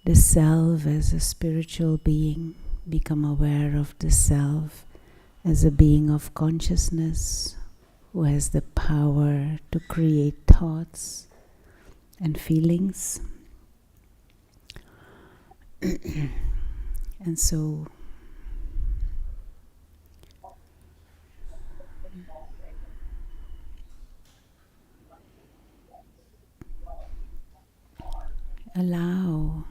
the self as a spiritual being, become aware of the self as a being of consciousness who has the power to create thoughts and feelings. And so allow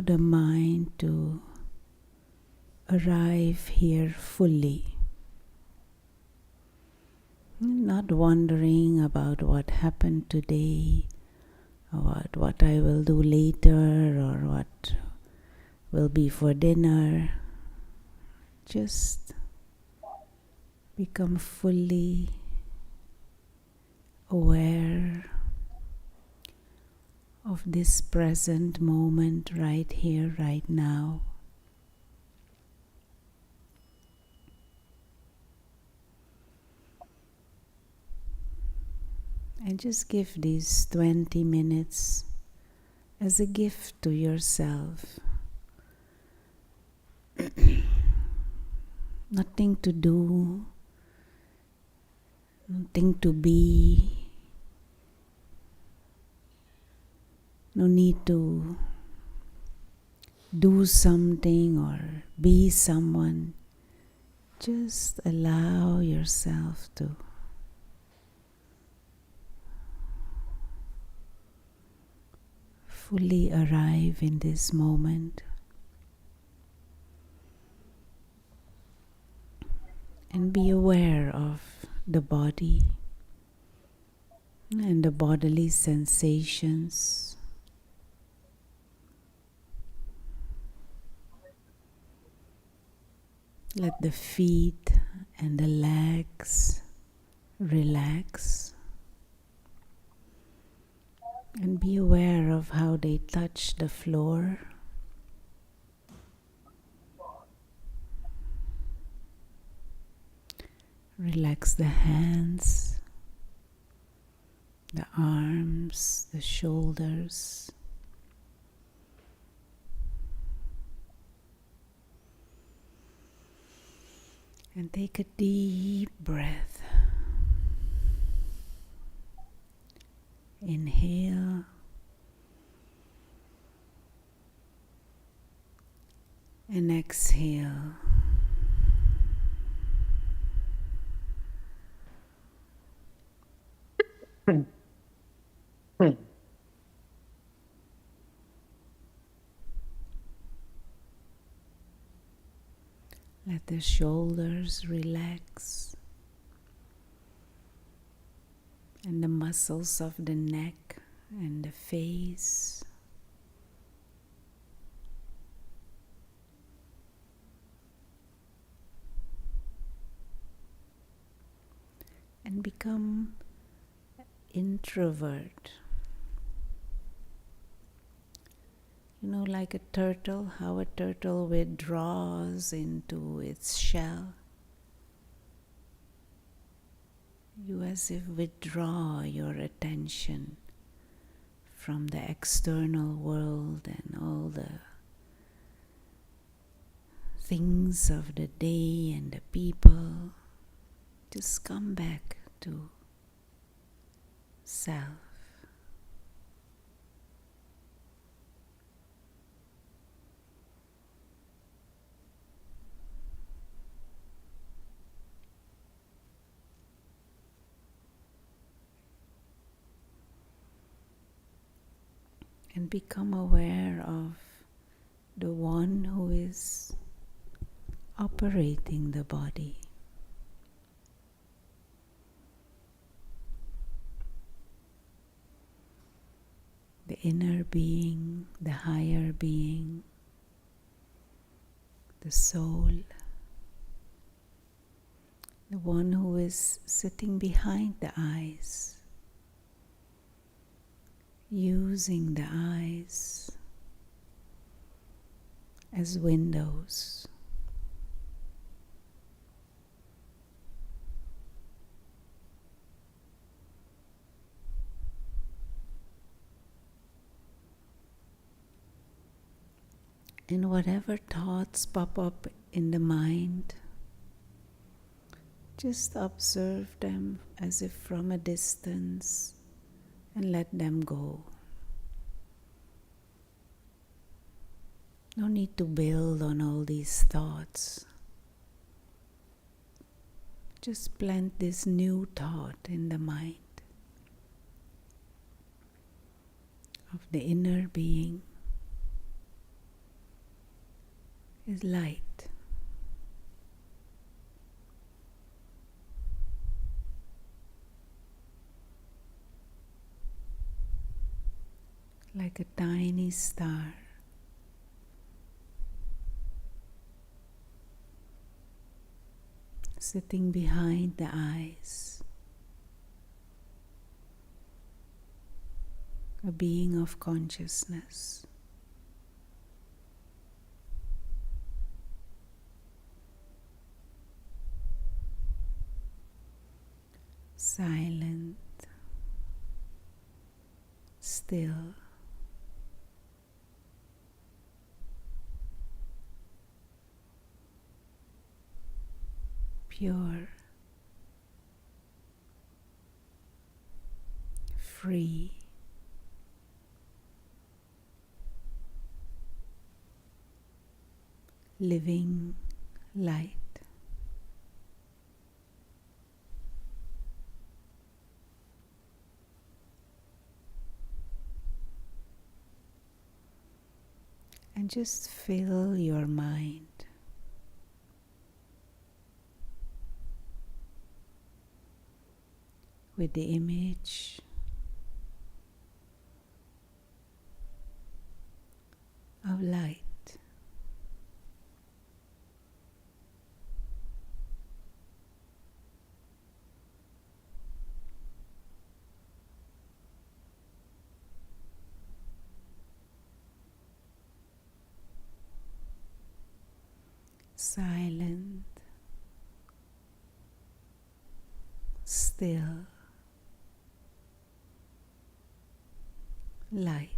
the mind to arrive here fully, not wondering about what happened today, or what I will do later, or what will be for dinner. Just become fully aware of this present moment right here, right now. And just give these 20 minutes as a gift to yourself. Nothing to do, nothing to be, no need to do something or be someone. Just allow yourself to fully arrive in this moment. And be aware of the body and the bodily sensations. Let the feet and the legs relax. And be aware of how they touch the floor. Relax the hands, the arms, the shoulders. And take a deep breath. Inhale. And exhale. Let the shoulders relax and the muscles of the neck and the face. And become introvert. You know, like a turtle, how a turtle withdraws into its shell. You as if withdraw your attention from the external world and all the things of the day and the people. Just come back to self. And become aware of the one who is operating the body. The inner being, the higher being, the soul, the one who is sitting behind the eyes, using the eyes as windows And whatever thoughts pop up in the mind, just observe them as if from a distance and let them go. No need to build on all these thoughts. Just plant this new thought in the mind of the inner being is light. Like a tiny star. Sitting behind the eyes. A being of consciousness. Silent, still, pure, free, living light. And just fill your mind with the image of light. Silent, still, light.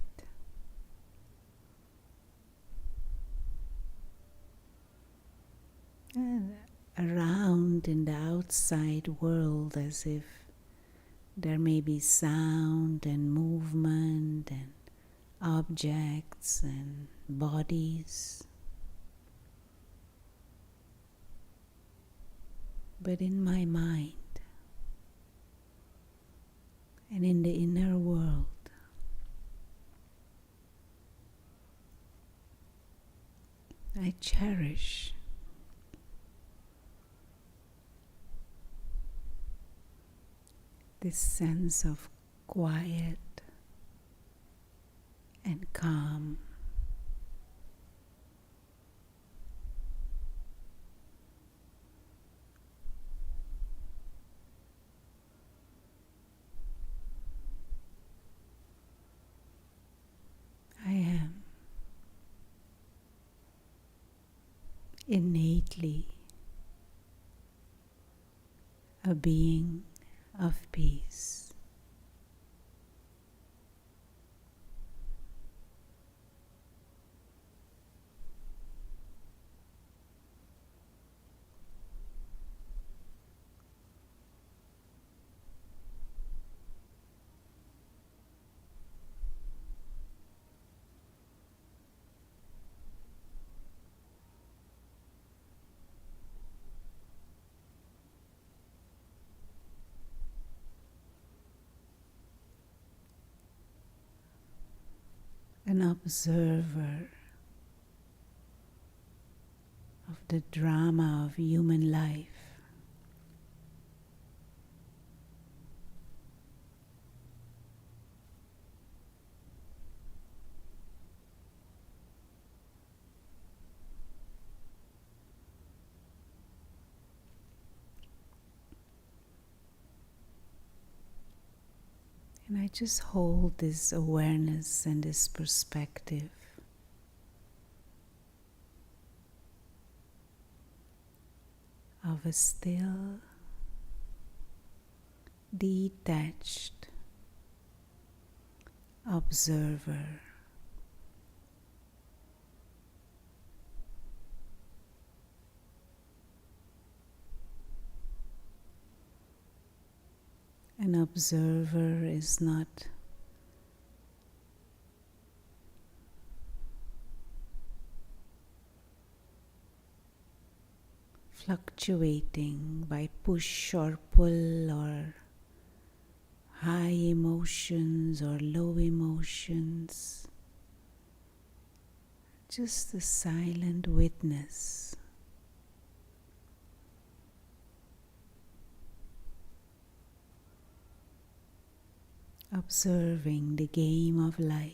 And around in the outside world, as if there may be sound and movement and objects and bodies. But in my mind and in the inner world, I cherish this sense of quiet and calm. I am innately a being of peace. An observer of the drama of human life. And I just hold this awareness and this perspective of a still, detached observer An observer is not fluctuating by push or pull or high emotions or low emotions, just the silent witness. Observing the game of life.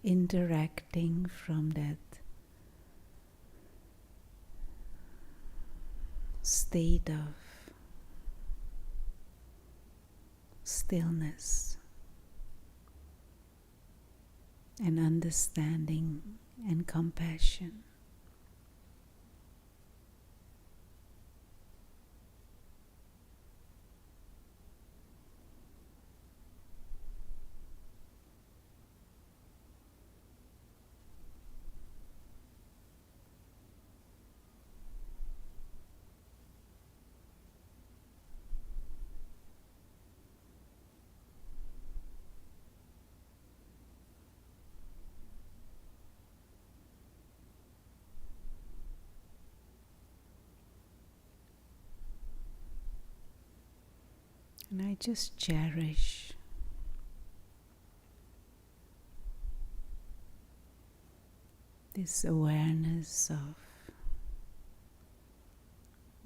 Interacting from that state of stillness and understanding and compassion. And I just cherish this awareness of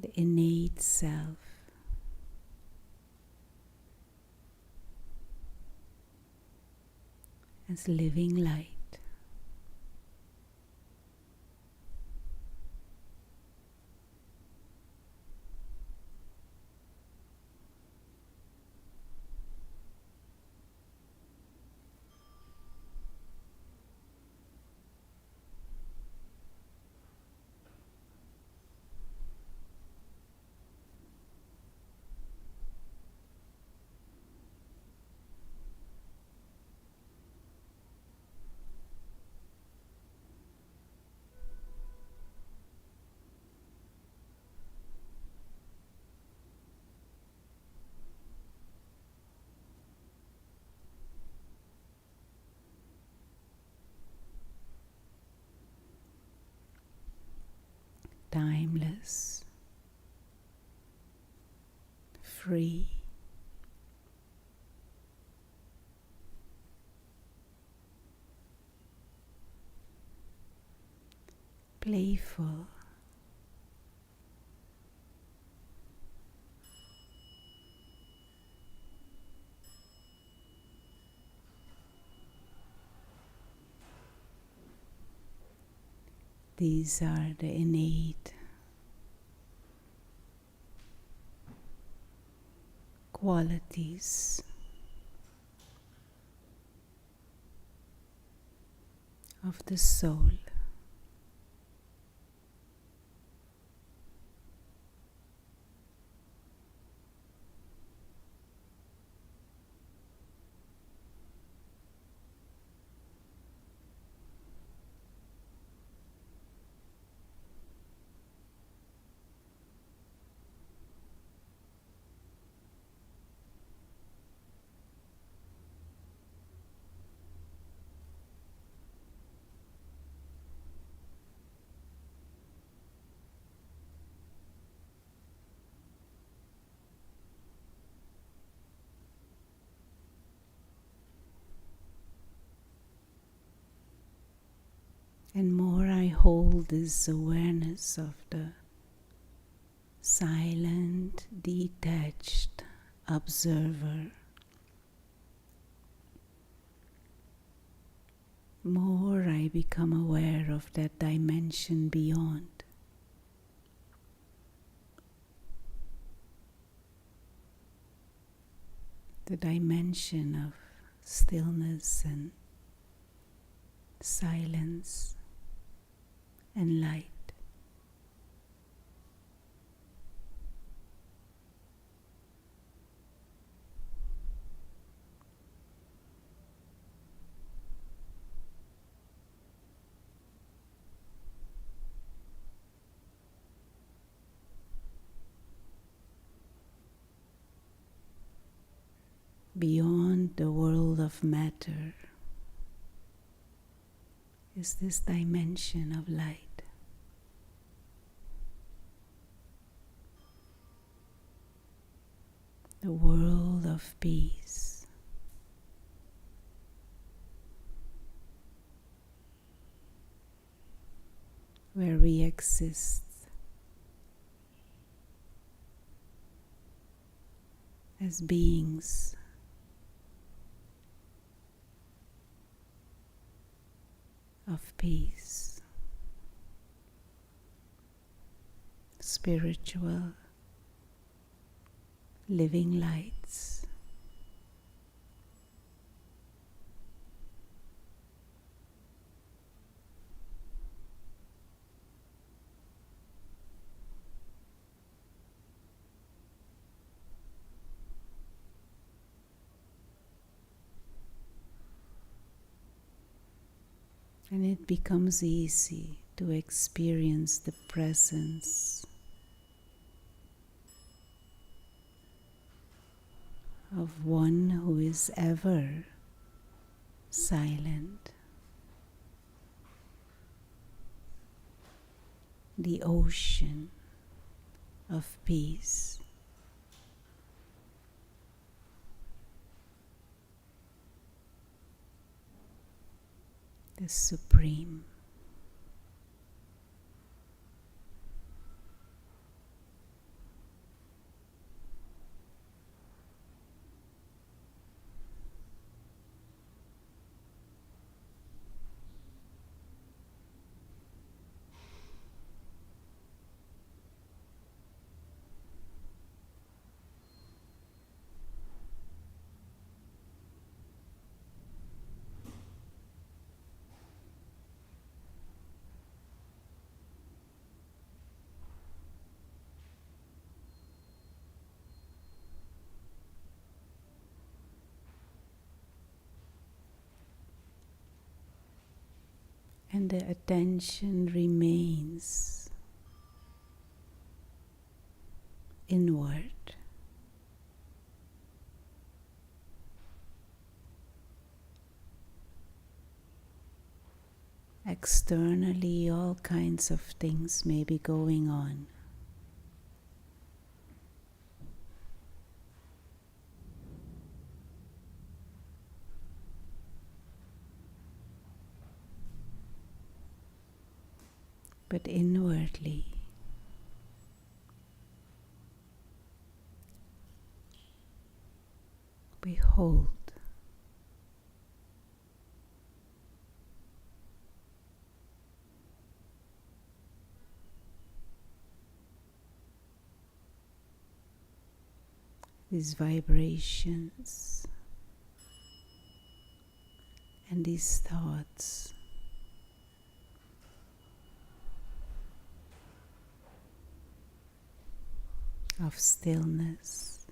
the innate self as living light. Timeless, free, playful, these are the innate qualities of the soul. And more I hold this awareness of the silent, detached observer, more I become aware of that dimension beyond. The dimension of stillness and silence and light. beyond the world of matter is this dimension of light. The world of peace. Where we exist as beings of peace, spiritual, living lights. And it becomes easy to experience the presence of one who is ever silent, the ocean of peace. The Supreme. And the attention remains inward. Externally, all kinds of things may be going on. But inwardly, we hold these vibrations and these thoughts of stillness,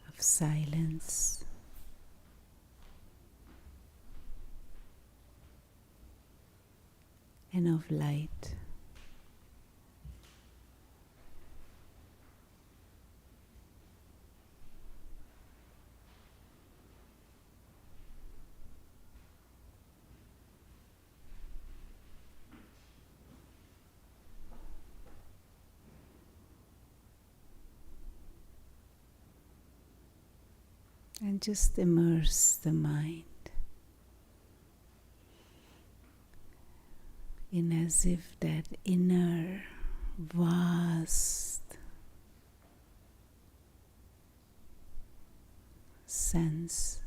of silence, and of light. And just immerse the mind in as if that inner, vast sense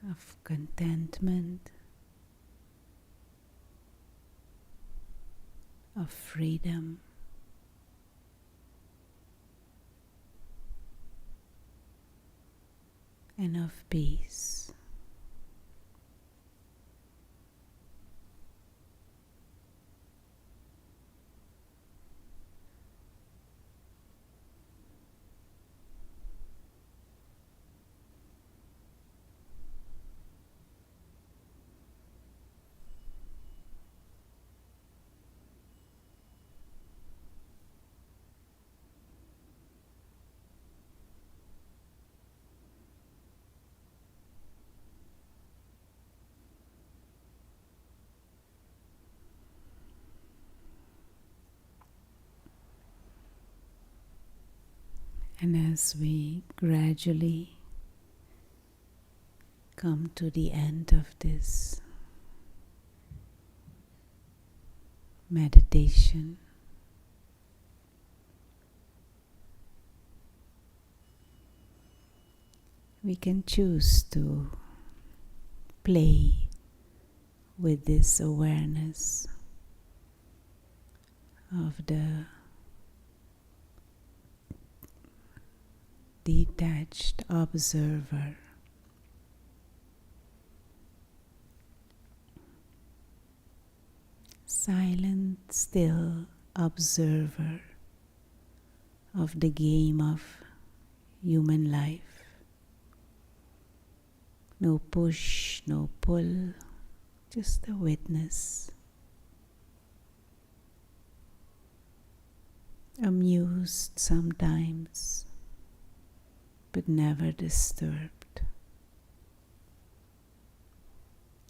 of contentment, of freedom, and of peace. And as we gradually come to the end of this meditation, we can choose to play with this awareness of the detached observer. Silent, still observer of the game of human life. No push, no pull, just a witness. Amused sometimes, but never disturbed.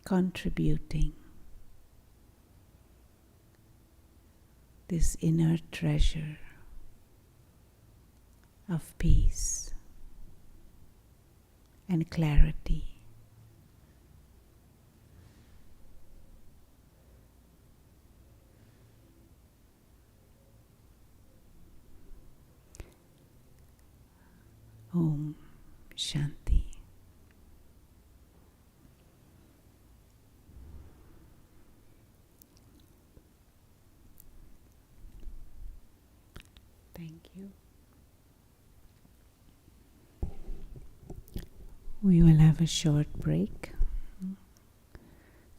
Contributing this inner treasure of peace and clarity. Om Shanti. Thank you. We will have a short break,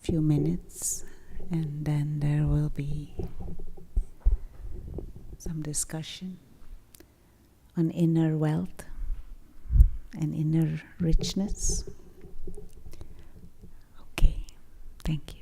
few minutes, and then there will be some discussion on inner wealth and inner richness. Okay, thank you.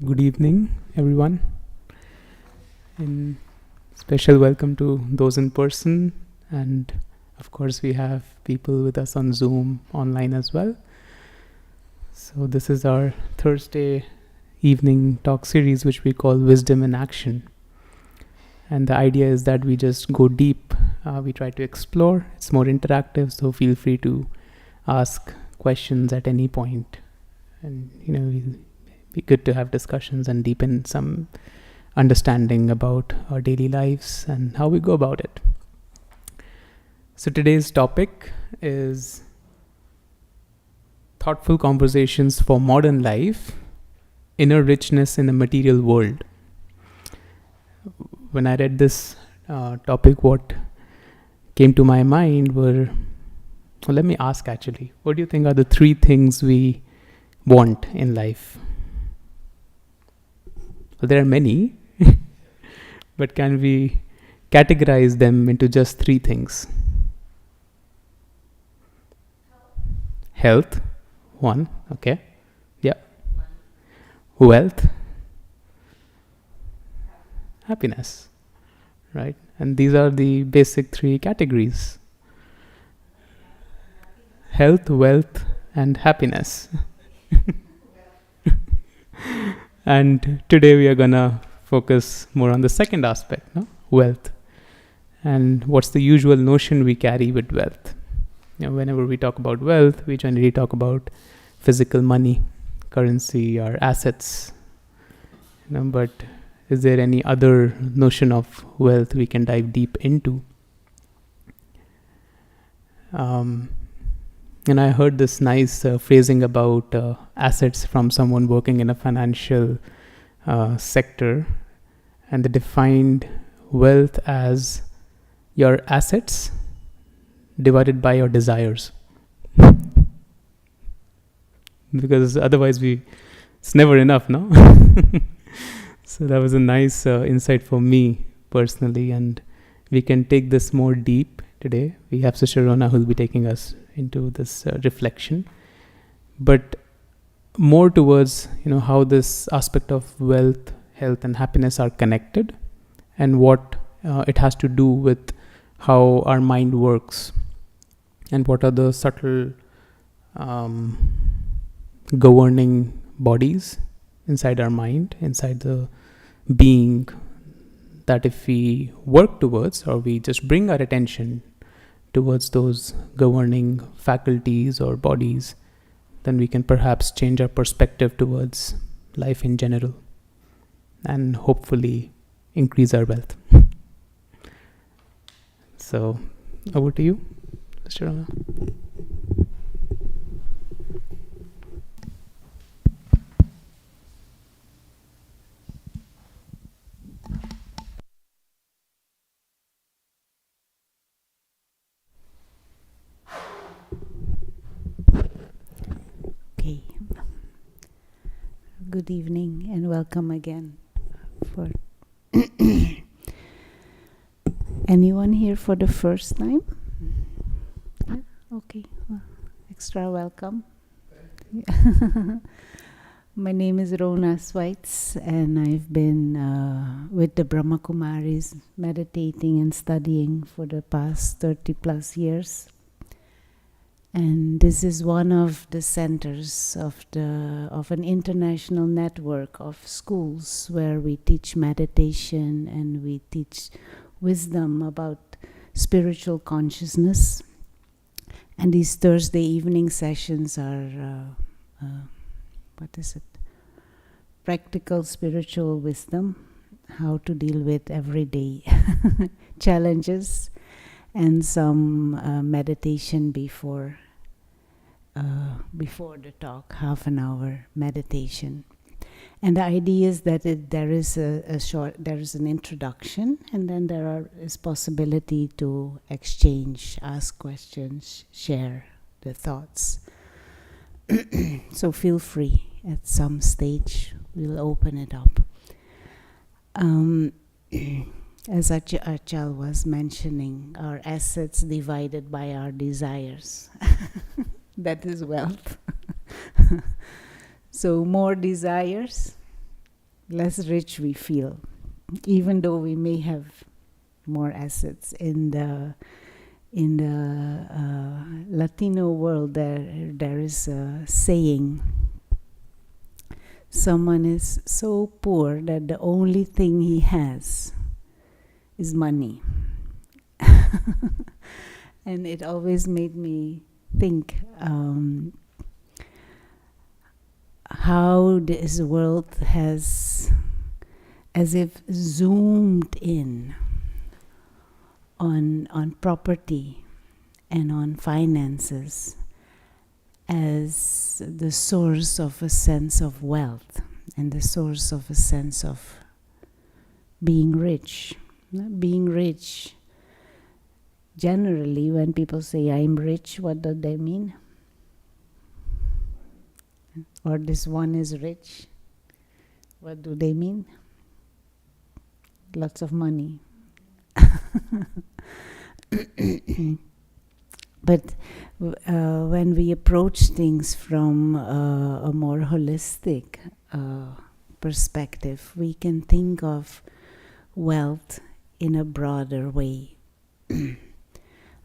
Good evening, everyone. And special welcome to those in person. And of course, we have people with us on Zoom online as well. So, this is our Thursday evening talk series, which we call Wisdom in Action. And the idea is that we just go deep. We try to explore. It's more interactive, so feel free to ask questions at any point. And, it'll be good to have discussions and deepen some understanding about our daily lives and how we go about it. So today's topic is thoughtful conversations for modern life, inner richness in a material world. When I read this topic, what came to my mind were, well, let me ask actually, what do you think are the three things we want in life? Well, there are many, but can we categorize them into just three things? Health, one, okay. Yeah. Wealth, happiness, right? And these are the basic three categories. Health, wealth, and happiness. And today we are gonna focus more on the second aspect, no? Wealth. And what's the usual notion we carry with wealth? Whenever we talk about wealth, we generally talk about physical money, currency, or assets. But is there any other notion of wealth we can dive deep into? And I heard this nice phrasing about assets from someone working in a financial sector, and they defined wealth as your assets divided by your desires. Because otherwise it's never enough, no? So that was a nice insight for me personally, and we can take this more deep today. We have Sister Rona who will be taking us into this reflection, but more towards how this aspect of wealth, health, and happiness are connected, and what it has to do with how our mind works, and what are the subtle governing bodies inside our mind, inside the being, that if we work towards, or we just bring our attention towards those governing faculties or bodies, then we can perhaps change our perspective towards life in general and hopefully increase our wealth. So, over to you, Mr. Rama. Okay. Good evening and welcome again. For anyone here for the first time? Yeah? Okay. Well, extra welcome. My name is Rona Sweitz, and I've been with the Brahma Kumaris meditating and studying for the past 30 plus years. And this is one of the centers of an international network of schools where we teach meditation and we teach wisdom about spiritual consciousness. And these Thursday evening sessions are practical spiritual wisdom, how to deal with everyday challenges, and some meditation before the talk, half an hour meditation. And the idea is that there is an introduction, and then there is possibility to exchange, ask questions, share the thoughts. So feel free. At some stage, we'll open it up. As Achal was mentioning, our assets divided by our desires. That is wealth. So more desires, less rich we feel, even though we may have more assets. In the Latino world, there is a saying: someone is so poor that the only thing he has is money. And it always made me think how this world has as if zoomed in on property and on finances as the source of a sense of wealth and the source of a sense of being rich. Being rich, generally, when people say I'm rich, what do they mean? Or this one is rich, what do they mean? Lots of money. But when we approach things from a more holistic perspective, we can think of wealth in a broader way.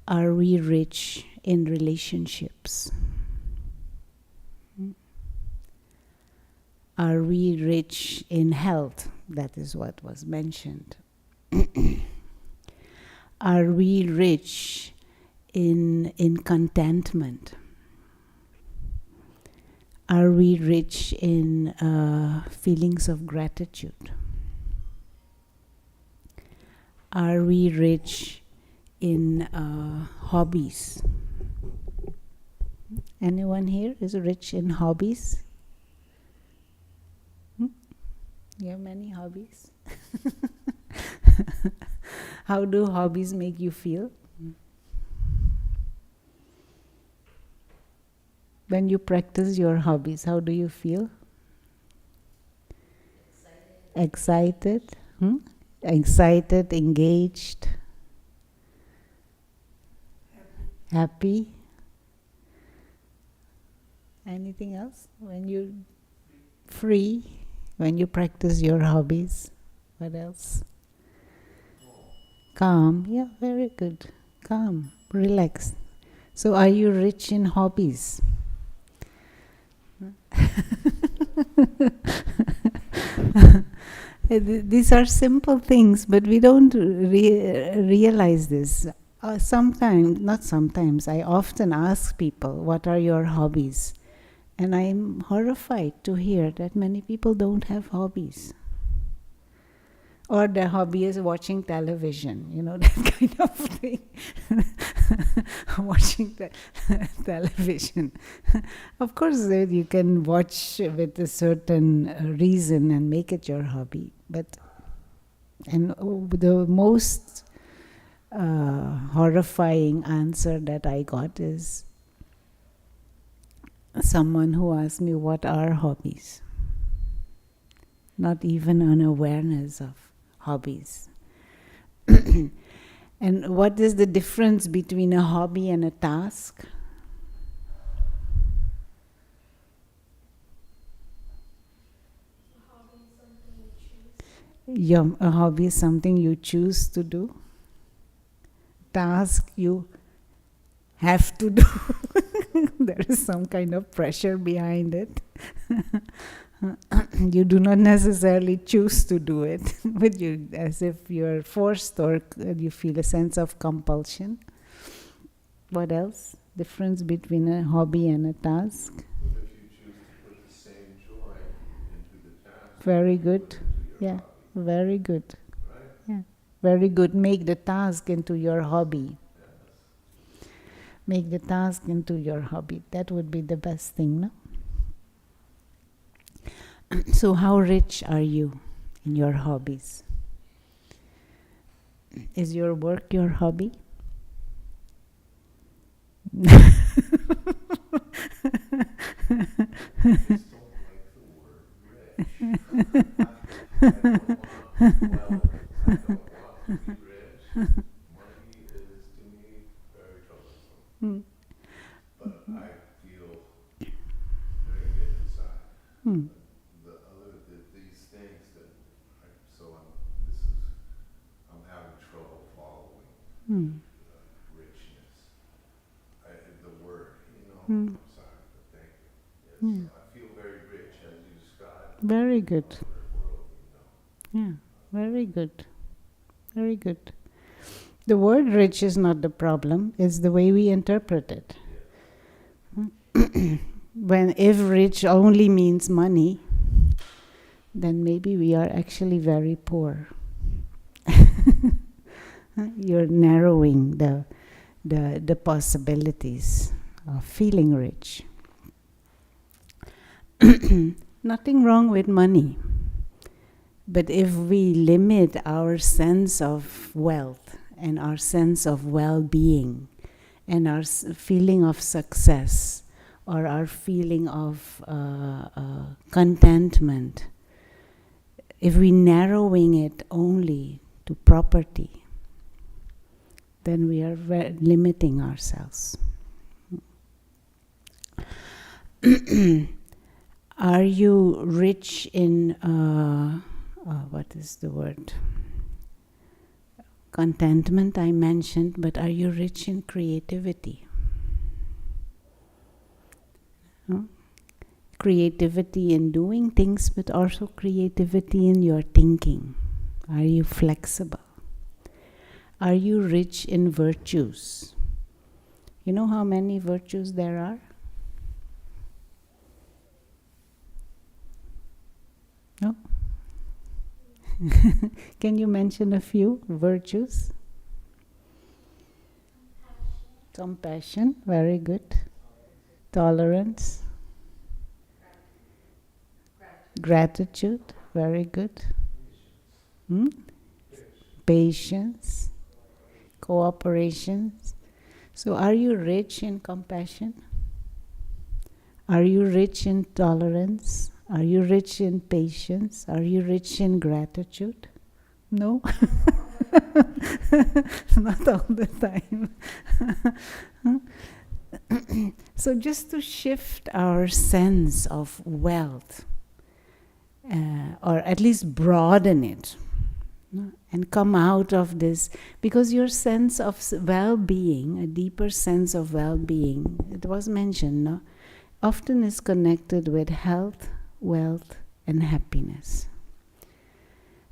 Are we rich in relationships? Are we rich in health? That is what was mentioned. Are we rich in contentment? Are we rich in feelings of gratitude? Are we rich in hobbies? Anyone here is rich in hobbies? You have many hobbies? How do hobbies make you feel? When you practice your hobbies, how do you feel? Excited? Excited, engaged, happy? Anything else? When you free, when you practice your hobbies, what else? Calm. Yeah, very good. Calm, relax. So are you rich in hobbies? These are simple things, but we don't realize this. Sometimes, not sometimes, I often ask people, what are your hobbies? And I'm horrified to hear that many people don't have hobbies. Or their hobby is watching television, that kind of thing. Watching television. Of course, you can watch with a certain reason and make it your hobby. And the most horrifying answer that I got is someone who asked me, what are hobbies? Not even an awareness of hobbies. And what is the difference between a hobby and a task? A hobby is something you choose to do. Task you have to do. There is some kind of pressure behind it. You do not necessarily choose to do it, but as if you're forced, or you feel a sense of compulsion. What else? Difference between a hobby and a task? But if you choose to put the same joy into the task, very you good. put into your Yeah, hobby, very good. right? Yeah, very good. Make the task into your hobby. Yes. Make the task into your hobby. That would be the best thing, no? So how rich are you in your hobbies? Is your work your hobby? I just don't like the word rich. I don't want wealth. I don't want to be rich. Money is, to me, very troublesome. But I feel very good inside. These things that Mm. I'm sorry, but thank you. Yes, Yeah. I feel very rich as you described. Very good. Other world, Yeah. Very good. Very good. The word rich is not the problem, it's the way we interpret it. When if rich only means money, then maybe we are actually very poor. You're narrowing the possibilities of feeling rich. Nothing wrong with money. But if we limit our sense of wealth and our sense of well-being and our feeling of success or our feeling of contentment, if we narrowing it only to property, then we are limiting ourselves. Are you rich in, what is the word? Contentment I mentioned, but are you rich in creativity? Creativity in doing things, but also creativity in your thinking. Are you flexible? Are you rich in virtues? You know how many virtues there are? No? Can you mention a few virtues? Compassion, very good. Tolerance. Gratitude, very good. Patience. Cooperation. So are you rich in compassion? Are you rich in tolerance? Are you rich in patience? Are you rich in gratitude? No? Not all the time. So just to shift our sense of wealth, or at least broaden it, and come out of this, because your sense of well-being, a deeper sense of well-being, it was mentioned, no? Often is connected with health, wealth, and happiness.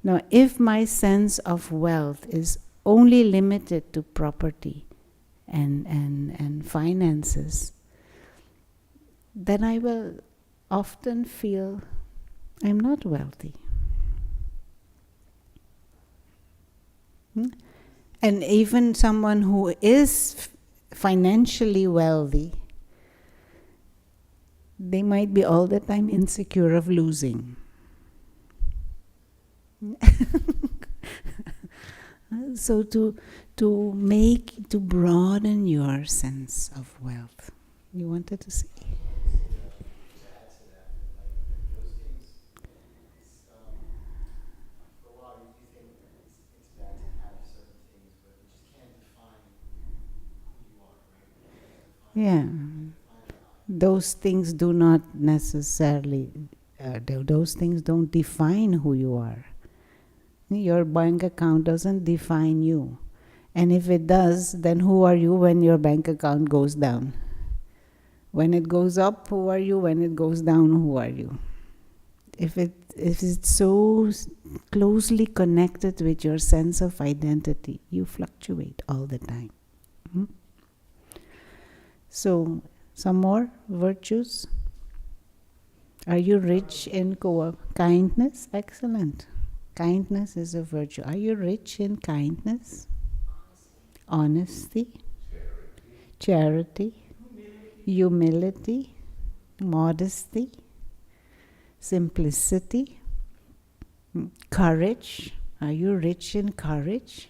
Now, if my sense of wealth is only limited to property and finances, then I will often feel I'm not wealthy. And even someone who is financially wealthy, they might be all the time insecure of losing. So to broaden your sense of wealth. You wanted to say? Yeah. Those things do not necessarily, those things don't define who you are. Your bank account doesn't define you. And if it does, then who are you when your bank account goes down? When it goes up, who are you? When it goes down, who are you? If it's so closely connected with your sense of identity, you fluctuate all the time. So, some more virtues? Are you rich in kindness? Excellent. Kindness is a virtue. Are you rich in kindness? Honesty? Charity? Humility? Modesty? Simplicity? Courage? Are you rich in courage?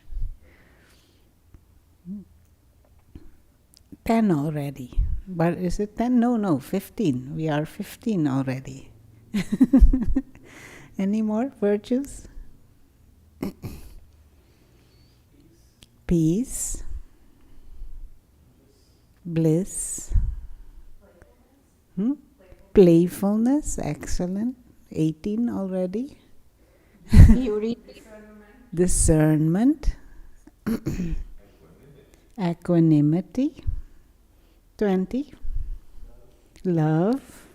10 already. But is it 10? No, 15. We are 15 already. Any more virtues? Peace. Bliss. Playfulness. Excellent. 18 already. Discernment. Equanimity. 20. Love,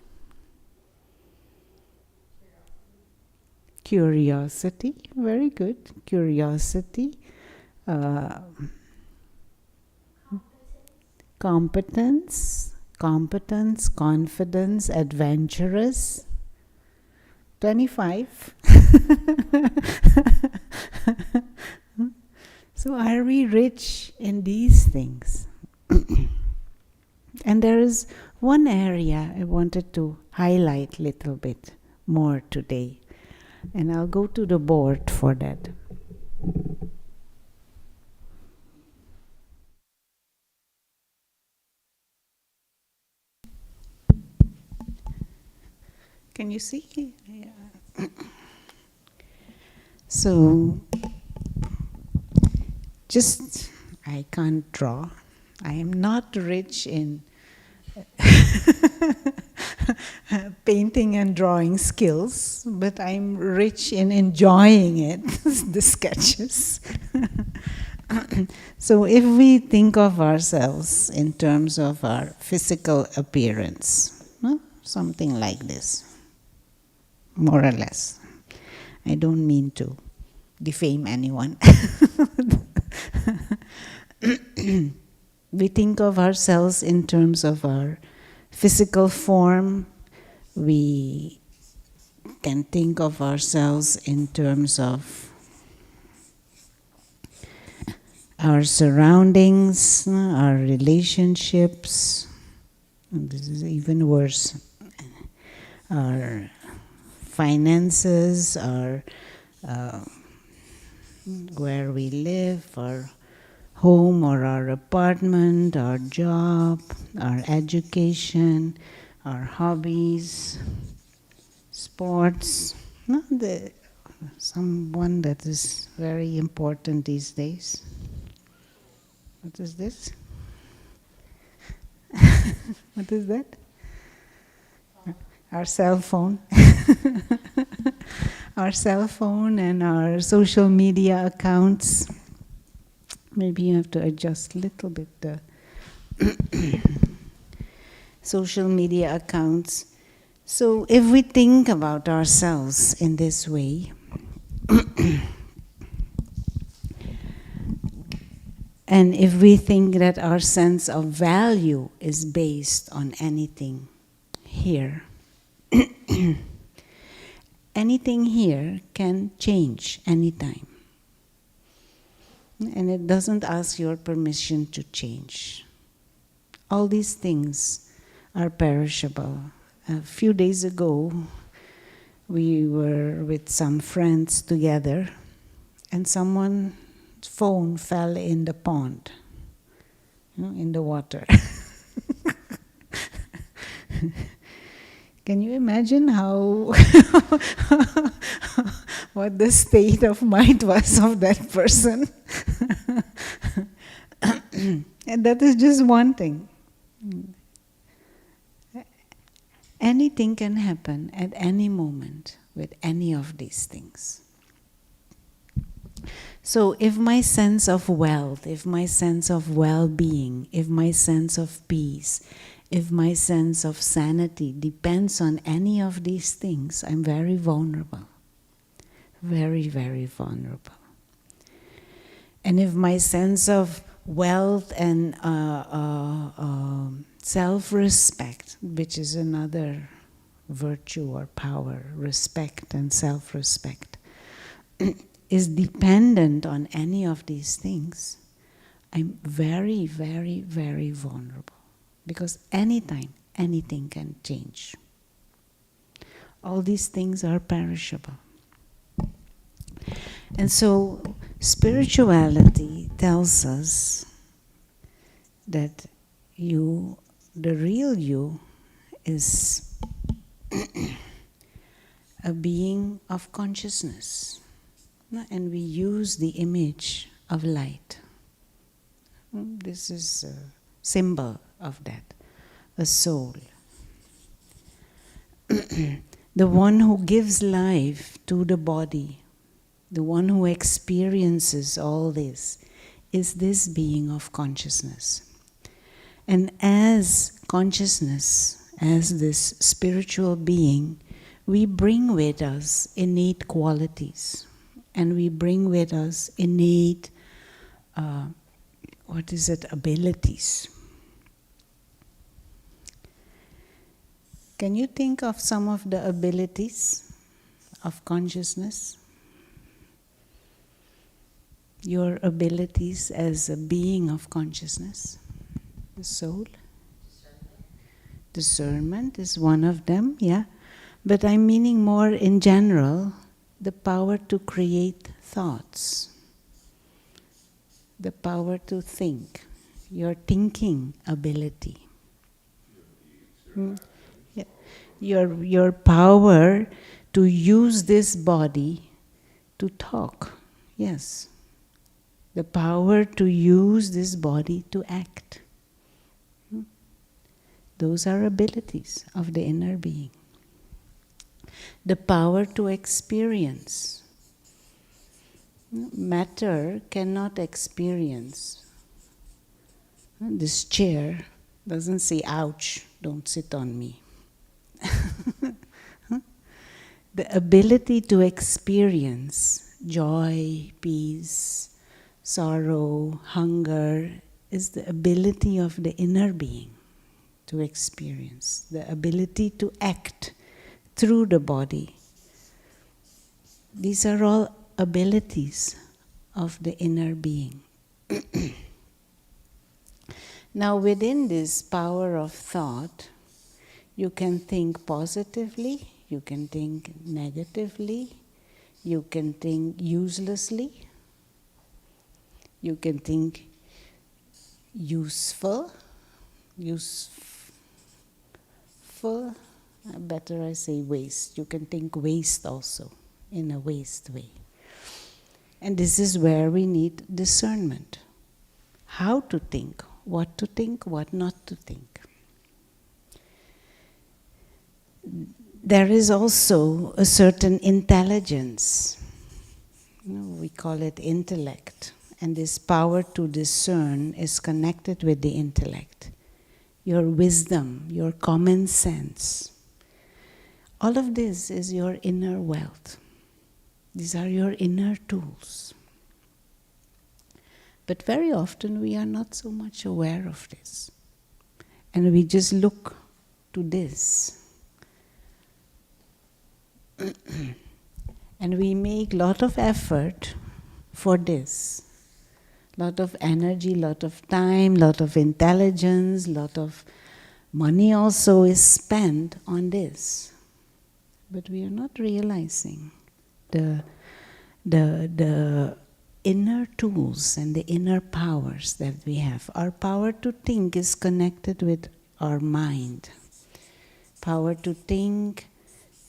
curiosity, very good, curiosity, uh, competence, confidence, adventurous. 25. So are we rich in these things? And there is one area I wanted to highlight a little bit more today. And I'll go to the board for that. Can you see? Yeah. So, just, I can't draw. I am not rich in painting and drawing skills, but I'm rich in enjoying it, the sketches. So if we think of ourselves in terms of our physical appearance, something like this, more or less. I don't mean to defame anyone. We think of ourselves in terms of our physical form. We can think of ourselves in terms of our surroundings, our relationships. And this is even worse. Our finances, our where we live, our home or our apartment, our job, our education, our hobbies, sports. No, someone that is very important these days. What is this? What is that? Our cell phone. Our cell phone and our social media accounts. Maybe you have to adjust a little bit the social media accounts. So if we think about ourselves in this way, and if we think that our sense of value is based on anything here, anything here can change anytime. And it doesn't ask your permission to change. All these things are perishable. A few days ago, we were with some friends together, and someone's phone fell in the pond, in the water. Can you imagine how what the state of mind was of that person? And that is just one thing. Anything can happen at any moment with any of these things. So if my sense of wealth, if my sense of well-being, if my sense of peace, if my sense of sanity depends on any of these things, I'm very vulnerable. Very, very vulnerable. And if my sense of wealth and self-respect, which is another virtue or power, respect and self-respect, is dependent on any of these things, I'm very, very, very vulnerable. Because anytime, anything can change. All these things are perishable. And so, spirituality tells us that you, the real you, is a being of consciousness. And we use the image of light. This is a symbol of that, a soul. The one who gives life to the body, the one who experiences all this, is this being of consciousness. And as consciousness, as this spiritual being, we bring with us innate qualities, and we bring with us innate, abilities. Can you think of some of the abilities of consciousness? Your abilities as a being of consciousness, the soul. Discernment is one of them, yeah. But I'm meaning more in general, the power to create thoughts, the power to think, your thinking ability. Yeah. Your power to use this body to talk, yes. The power to use this body to act. Those are abilities of the inner being. The power to experience. Matter cannot experience. This chair doesn't say, ouch, don't sit on me. The ability to experience joy, peace, sorrow, hunger is the ability of the inner being to experience, the ability to act through the body. These are all abilities of the inner being. Now, within this power of thought, you can think positively, you can think negatively, you can think uselessly, you can think useful, better I say waste. You can think waste also, in a waste way. And this is where we need discernment. How to think, what not to think. There is also a certain intelligence. We call it intellect. And this power to discern is connected with the intellect. Your wisdom, your common sense. All of this is your inner wealth. These are your inner tools. But very often we are not so much aware of this. And we just look to this. And we make a lot of effort for this. Lot of energy, lot of time, lot of intelligence, lot of money also is spent on this. But we are not realizing the inner tools and the inner powers that we have. Our power to think is connected with our mind. Power to think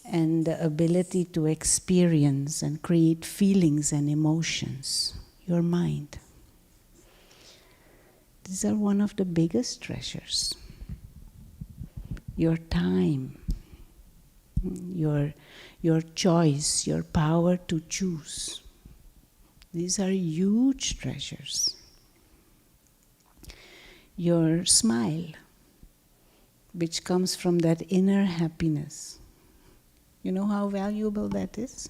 and the ability to experience and create feelings and emotions. Your mind. These are one of the biggest treasures. Your time, your choice, your power to choose. These are huge treasures. Your smile, which comes from that inner happiness. You know how valuable that is?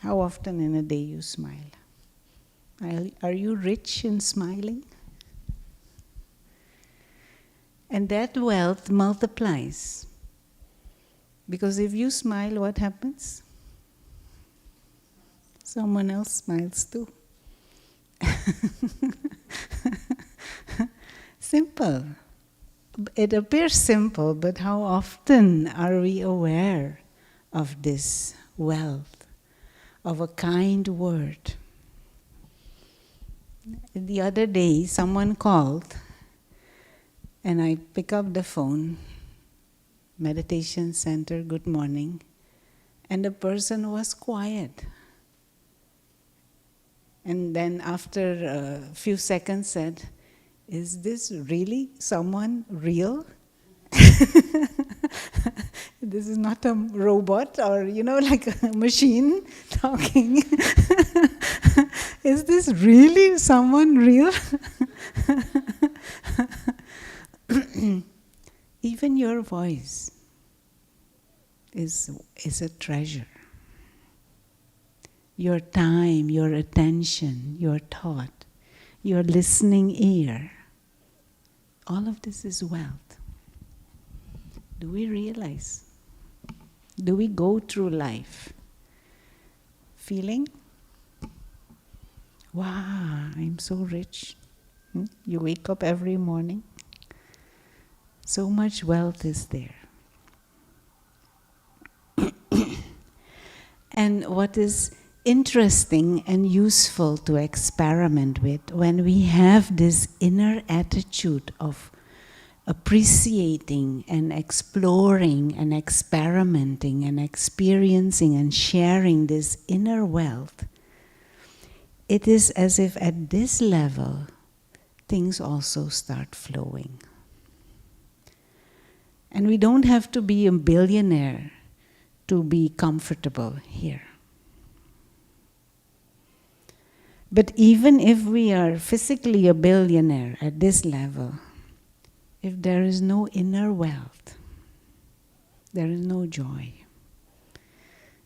How often in a day you smile? Are you rich in smiling? And that wealth multiplies. Because if you smile, what happens? Someone else smiles too. Simple. It appears simple, but how often are we aware of this wealth, of a kind word? The other day, someone called, and I pick up the phone, meditation center, good morning, and the person was quiet. And then after a few seconds said, is this really someone real? This is not a robot or, like a machine talking. Is this really someone real? Even your voice is a treasure. Your time, your attention, your thought, your listening ear, all of this is wealth. Do we realize? Do we go through life feeling, wow, I'm so rich? You wake up every morning, so much wealth is there. And what is interesting and useful to experiment with, when we have this inner attitude of appreciating and exploring and experimenting and experiencing and sharing this inner wealth, it is as if at this level things also start flowing. And we don't have to be a billionaire to be comfortable here. But even if we are physically a billionaire at this level, if there is no inner wealth, there is no joy.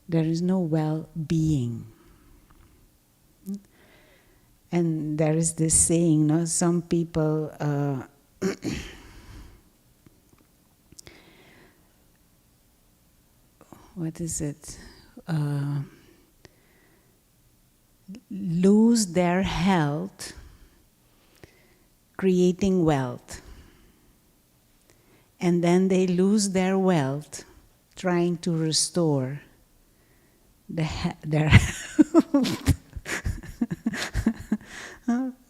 There is no well-being. And there is this saying, no? Some people what is it? Lose their health creating wealth. And then they lose their wealth trying to restore their health.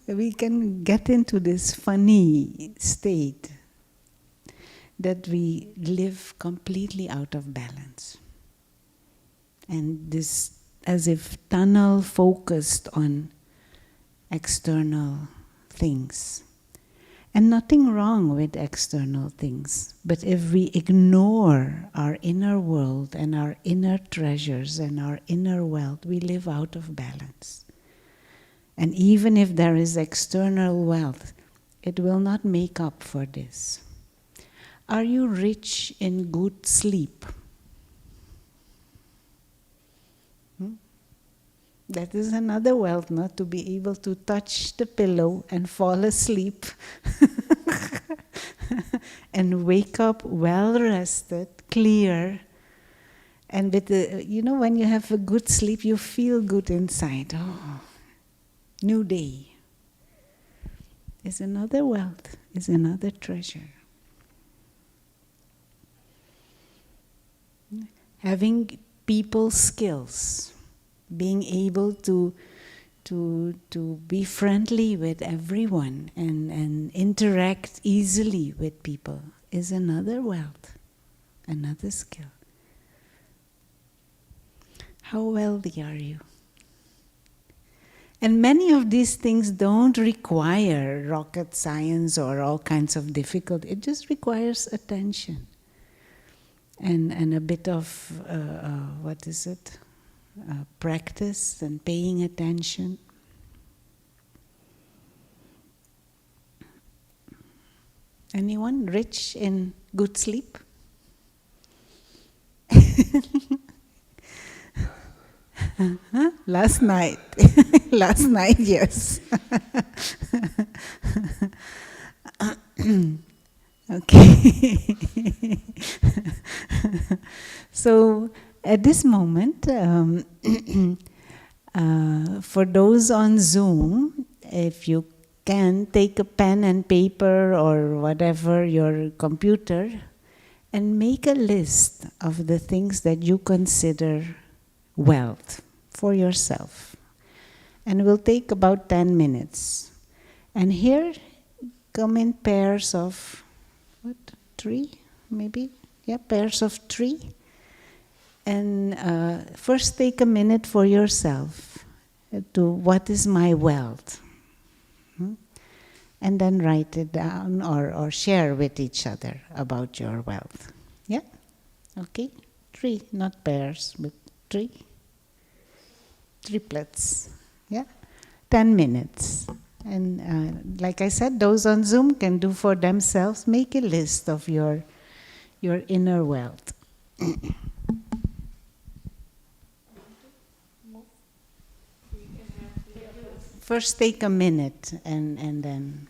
We can get into this funny state that we live completely out of balance. And this, as if tunnel focused on external things. And nothing wrong with external things. But if we ignore our inner world and our inner treasures and our inner wealth, we live out of balance. And even if there is external wealth, it will not make up for this. Are you rich in good sleep? That is another wealth, not to be able to touch the pillow and fall asleep and wake up well rested, clear. And with the, when you have a good sleep, you feel good inside. Oh, new day is another wealth, is another treasure. Having people skills, being able to be friendly with everyone and interact easily with people is another wealth, another skill. How wealthy are you? And many of these things don't require rocket science or all kinds of difficulty. It just requires attention and a bit of, practice and paying attention. Anyone rich in good sleep? Last night. Last night, yes. Okay. So, at this moment, for those on Zoom, if you can, take a pen and paper or whatever, your computer, and make a list of the things that you consider wealth for yourself. And it will take about 10 minutes. And here come in pairs of, 3 maybe? Yeah, pairs of 3. And first take a minute for yourself to what is my wealth? And then write it down or share with each other about your wealth. Yeah? Okay? 3, not pairs, but 3. Triplets. Yeah? 10 minutes. And like I said, those on Zoom can do for themselves. Make a list of your your inner wealth. First, take a minute and then.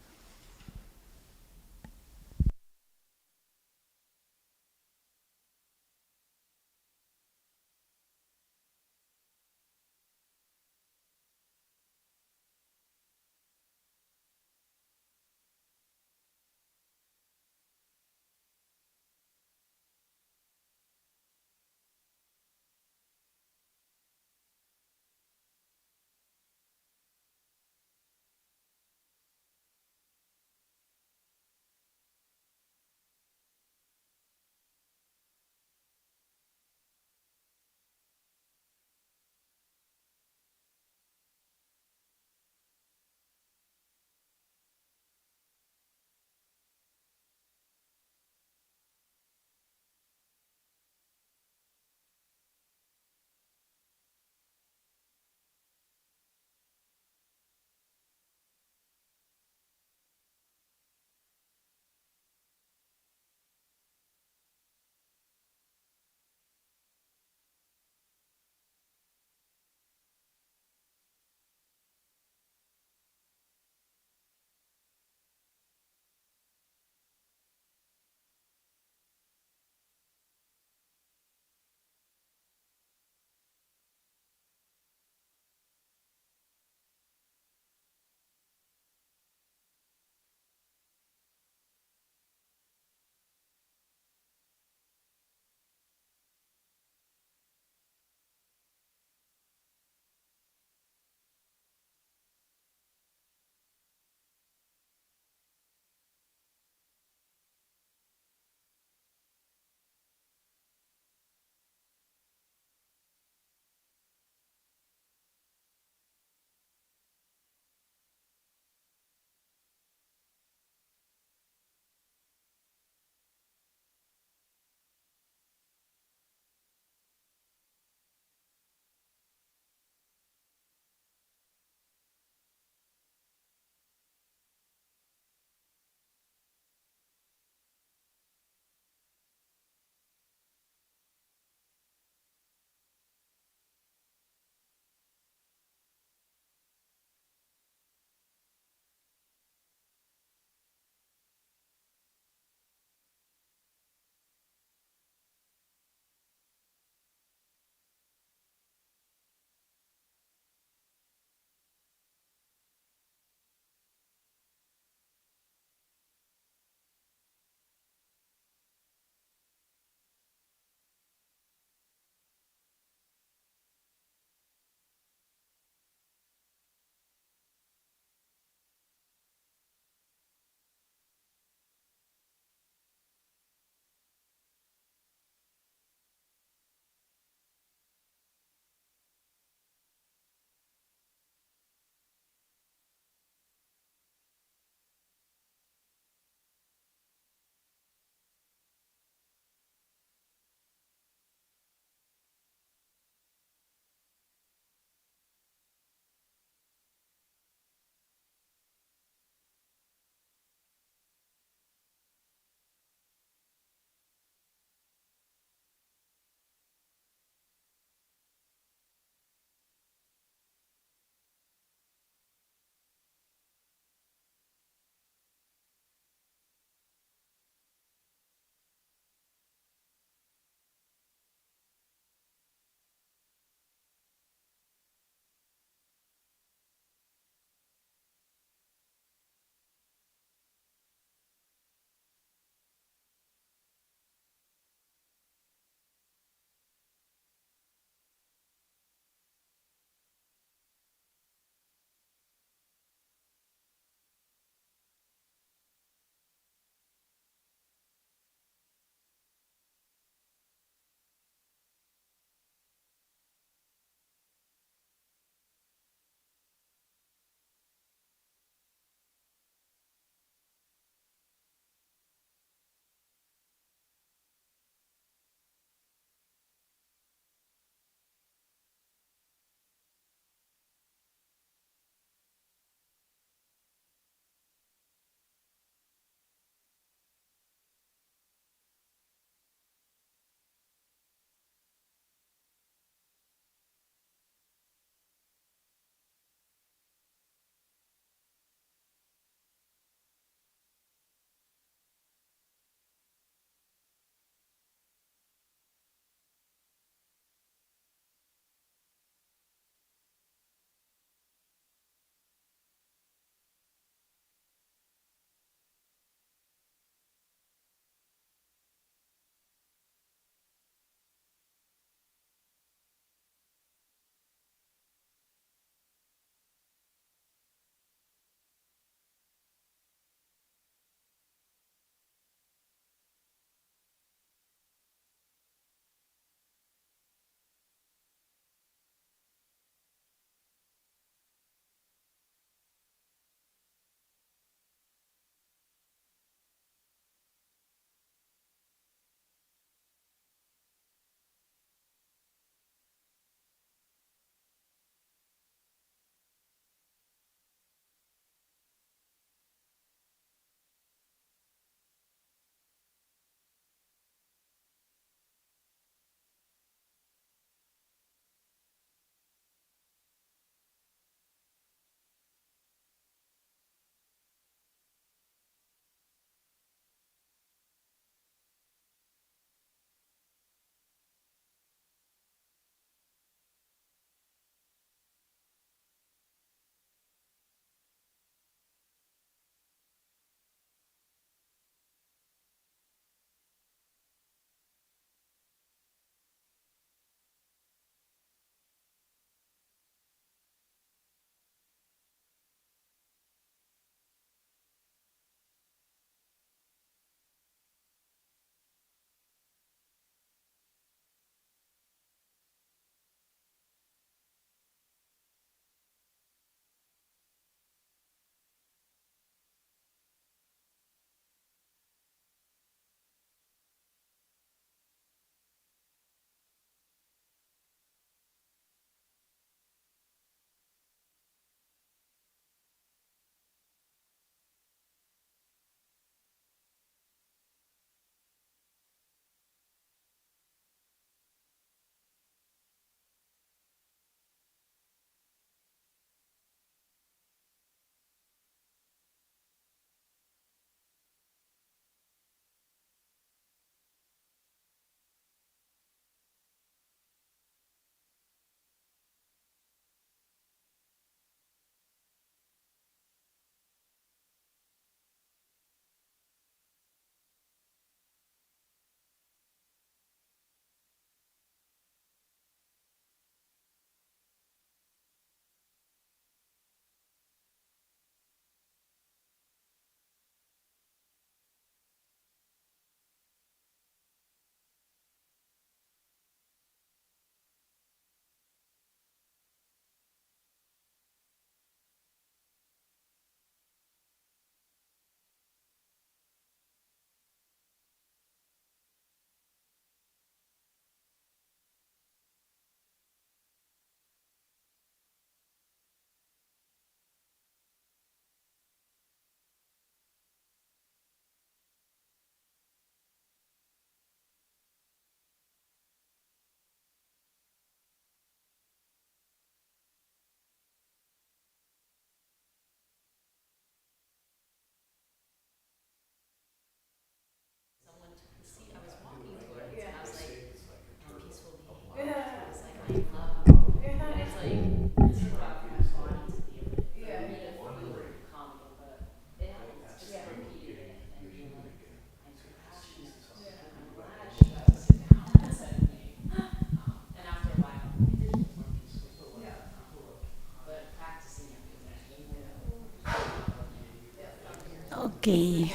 Okay.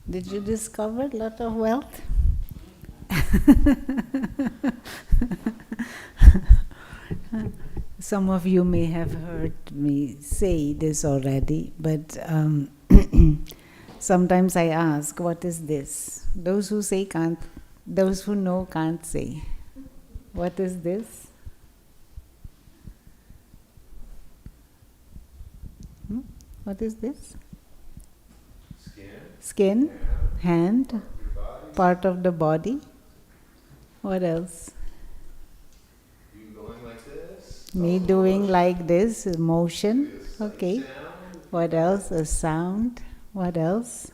Did you discover a lot of wealth? Some of you may have heard me say this already, but sometimes I ask, what is this? Those who say can't, those who know can't say. What is this? What is this? Skin, hand, part of the body. What else? You going like this? Me doing like this, motion. Okay. What else? A sound. What else?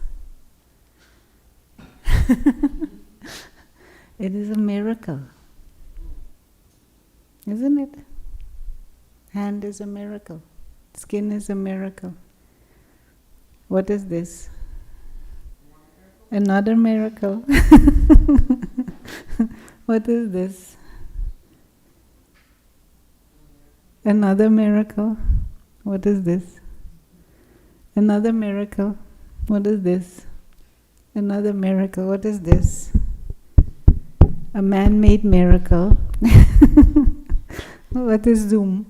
It is a miracle. Isn't it? Hand is a miracle. Skin is a miracle. What is this? Another miracle. What is this? Another miracle. What is this? Another miracle. What is this? Another miracle. What is this? A man-made miracle. What is Zoom?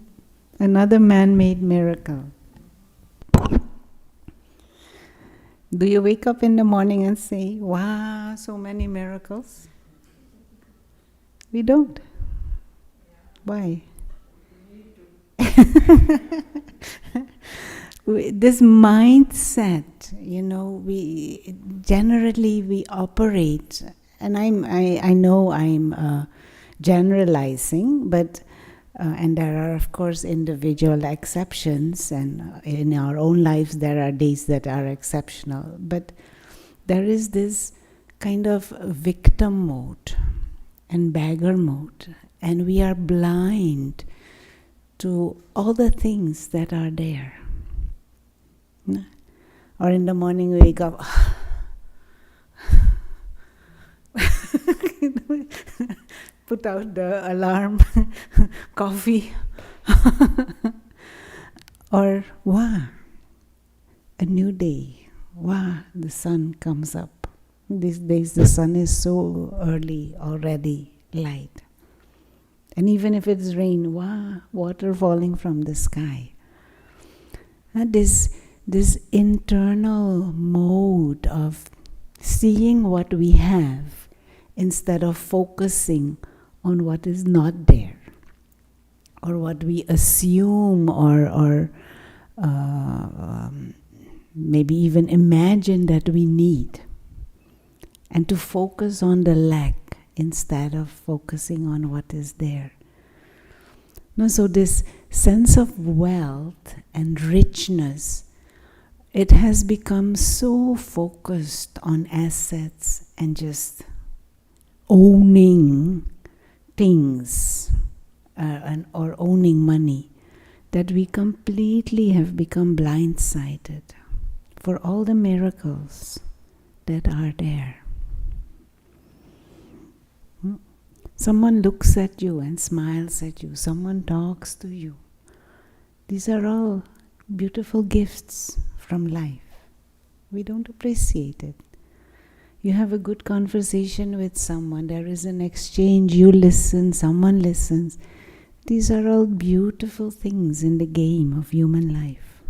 Another man-made miracle. Do you wake up in the morning and say, wow, so many miracles? We don't. Why? This mindset, we generally operate, and I know I'm generalizing, but and there are of course individual exceptions, and in our own lives there are days that are exceptional, but there is this kind of victim mode and beggar mode, and we are blind to all the things that are there. Or in the morning we wake up, put out the alarm, coffee, or wow, a new day, wow, the sun comes up. These days the sun is so early already light. And even if it's rain, wow, water falling from the sky. And this internal mode of seeing what we have instead of focusing on what is not there, or what we assume or maybe even imagine that we need, and to focus on the lack instead of focusing on what is there. No, so this sense of wealth and richness, it has become so focused on assets and just owning things or owning money, that we completely have become blindsided for all the miracles that are there. Someone looks at you and smiles at you. Someone talks to you. These are all beautiful gifts from life. We don't appreciate it. You have a good conversation with someone. There is an exchange. You listen. Someone listens. These are all beautiful things in the game of human life.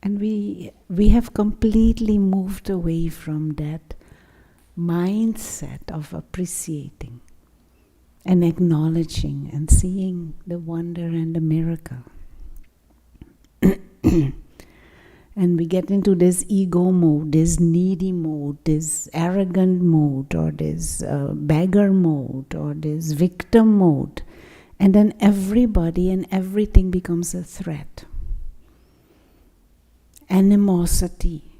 And we have completely moved away from that mindset of appreciating and acknowledging and seeing the wonder and the miracle. And we get into this ego mode, this needy mode, this arrogant mode, or this beggar mode, or this victim mode. And then everybody and everything becomes a threat. Animosity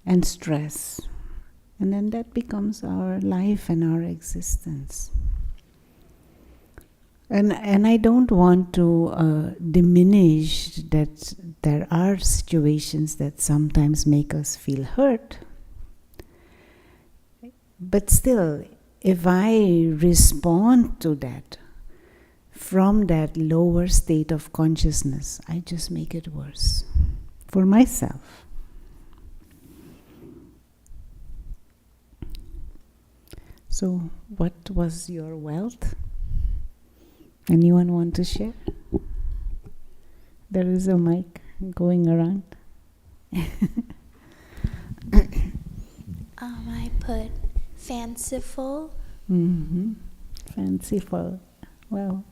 and stress. And then that becomes our life and our existence. And I don't want to diminish that there are situations that sometimes make us feel hurt. But still, if I respond to that from that lower state of consciousness, I just make it worse for myself. So, what was your wealth? Anyone want to share? There is a mic going around. I put fanciful. Mm-hmm. Fanciful. Well.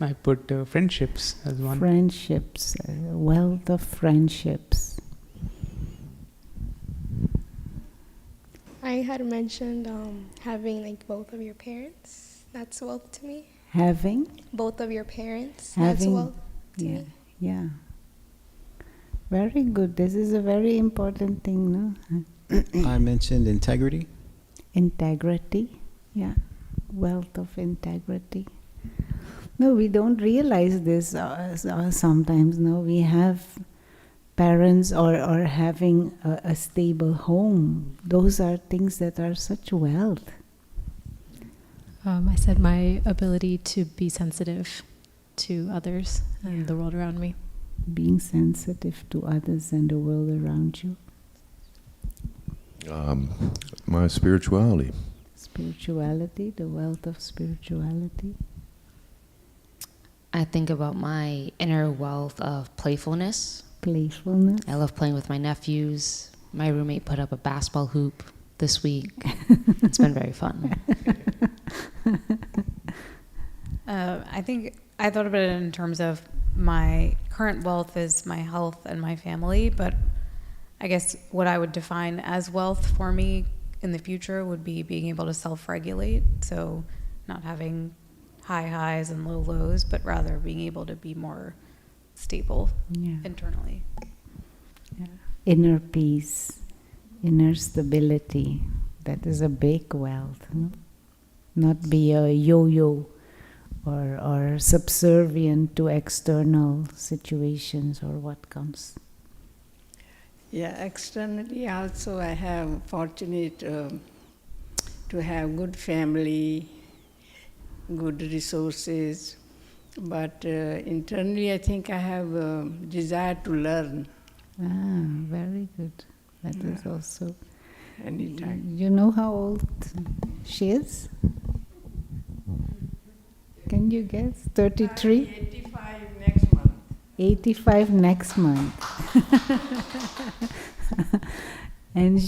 I put friendships as one. Friendships, wealth of friendships. I had mentioned having like both of your parents. That's wealth to me. Having? Both of your parents. Having, that's wealth to yeah, me. yeah. Very good. This is a very important thing, no? I mentioned integrity. Integrity, yeah. Wealth of integrity. No, we don't realize this sometimes, no? We have parents or having a stable home. Those are things that are such wealth. I said my ability to be sensitive to others and the world around me. Being sensitive to others and the world around you. My spirituality. Spirituality, the wealth of spirituality. I think about my inner wealth of playfulness. Playfulness. I love playing with my nephews. My roommate put up a basketball hoop this week. It's been very fun. I think I thought about it in terms of my current wealth is my health and my family, but I guess what I would define as wealth for me in the future would be being able to self-regulate, so not having high highs and low lows, but rather being able to be more stable internally. Yeah. Inner peace, inner stability, that is a big wealth. No? Not be a yo-yo or subservient to external situations or what comes. Yeah, externally also I have fortunate to have good family, good resources, but internally I think I have a desire to learn. Ah, very good. That is also... Anytime. You know how old she is? Can you guess? 33? 85 next month. 85 next month. And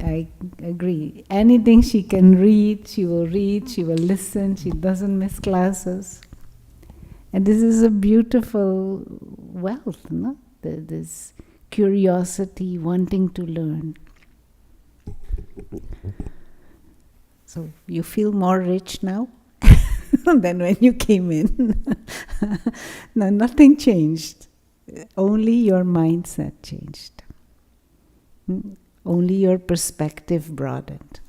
I agree. Anything she can read, she will listen, she doesn't miss classes. And this is a beautiful wealth, no? This curiosity, wanting to learn. So you feel more rich now than when you came in. No, nothing changed. Only your mindset changed. Only your perspective broadened.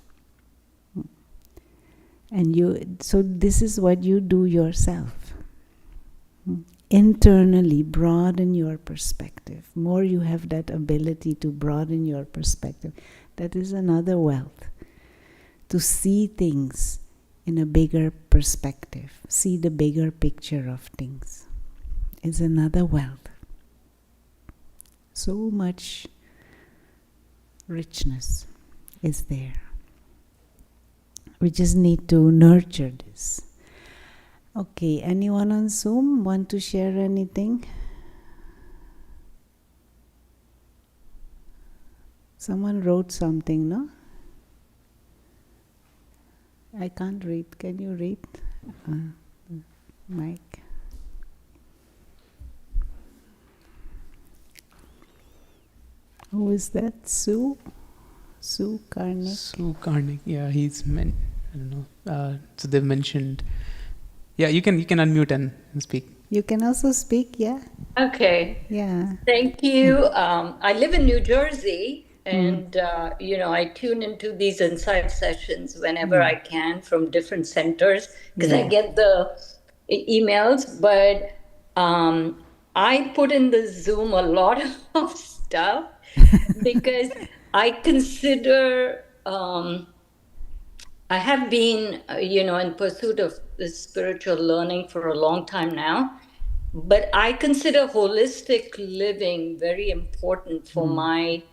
And so this is what you do yourself. Internally broaden your perspective. More you have that ability to broaden your perspective. That is another wealth. To see things in a bigger perspective. See the bigger picture of things. Is another wealth. So much richness is there. We just need to nurture this. Okay, anyone on Zoom want to share anything? Someone wrote something, no? I can't read. Can you read? Mike. Who is that? Sue? Sue Karnik? Sue Karnik, yeah, he's I don't know. So they've mentioned. Yeah, you can unmute and speak. You can also speak, yeah? Okay. Yeah. Thank you. I live in New Jersey, and I tune into these insight sessions whenever I can from different centers because I get the emails. But I put in the Zoom a lot of stuff because I consider I have been, in pursuit of this spiritual learning for a long time now. But I consider holistic living very important for my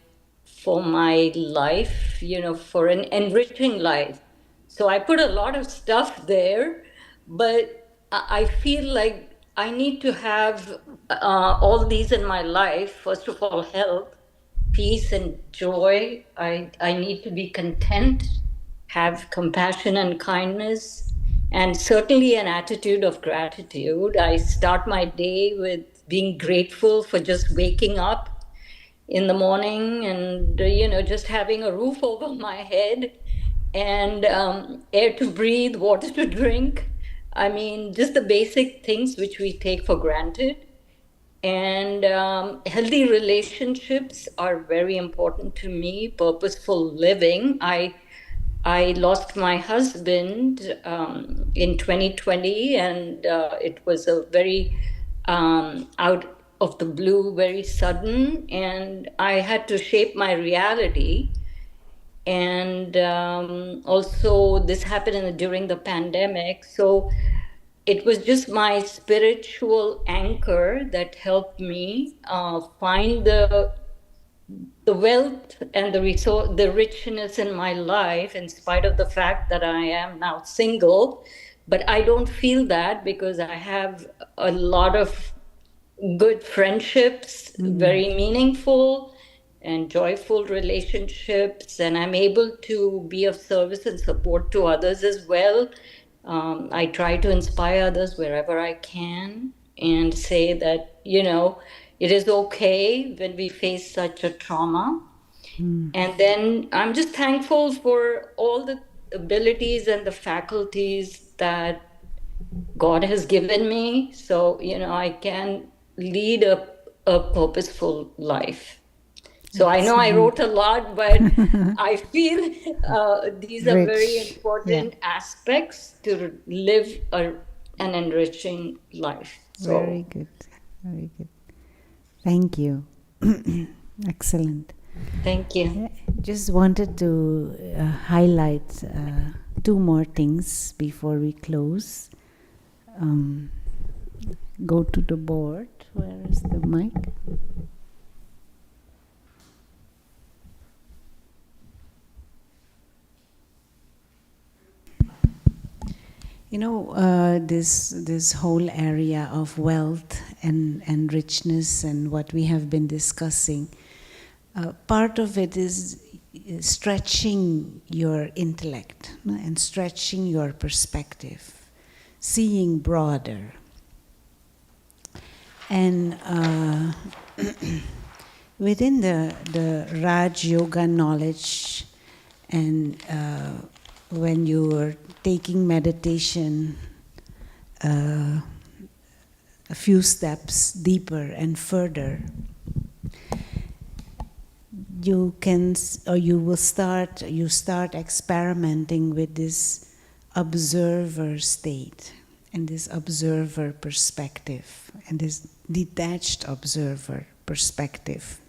life, for an enriching life. So I put a lot of stuff there, but I feel like I need to have all these in my life. First of all, health, peace, and joy. I need to be content, have compassion and kindness, and certainly an attitude of gratitude. I start my day with being grateful for just waking up in the morning and, just having a roof over my head and air to breathe, water to drink. I mean, just the basic things which we take for granted. And healthy relationships are very important to me. Purposeful living. I lost my husband in 2020, and it was a very out of the blue, very sudden, and I had to shape my reality. And also, this happened during the pandemic, so it was just my spiritual anchor that helped me find the wealth and the resource, the richness in my life, in spite of the fact that I am now single. But I don't feel that because I have a lot of good friendships, very meaningful and joyful relationships, and I'm able to be of service and support to others as well. I try to inspire others wherever I can and say that, it is okay when we face such a trauma. And then I'm just thankful for all the abilities and the faculties that God has given me. So, I can lead a purposeful life. So I know I wrote a lot, but I feel these are very Rich. Yeah. important aspects to live an enriching life. Very So good. Very good. Thank you. Excellent. thank you. Yeah, just wanted to highlight two more things before we close. Go to the board. Where is the mic? This whole area of wealth and richness and what we have been discussing, part of it is stretching your intellect, no, and stretching your perspective, seeing broader. And within the Raj Yoga knowledge, and when you are taking meditation a few steps deeper and further, you start experimenting with this observer state and this observer perspective and this detached observer perspective.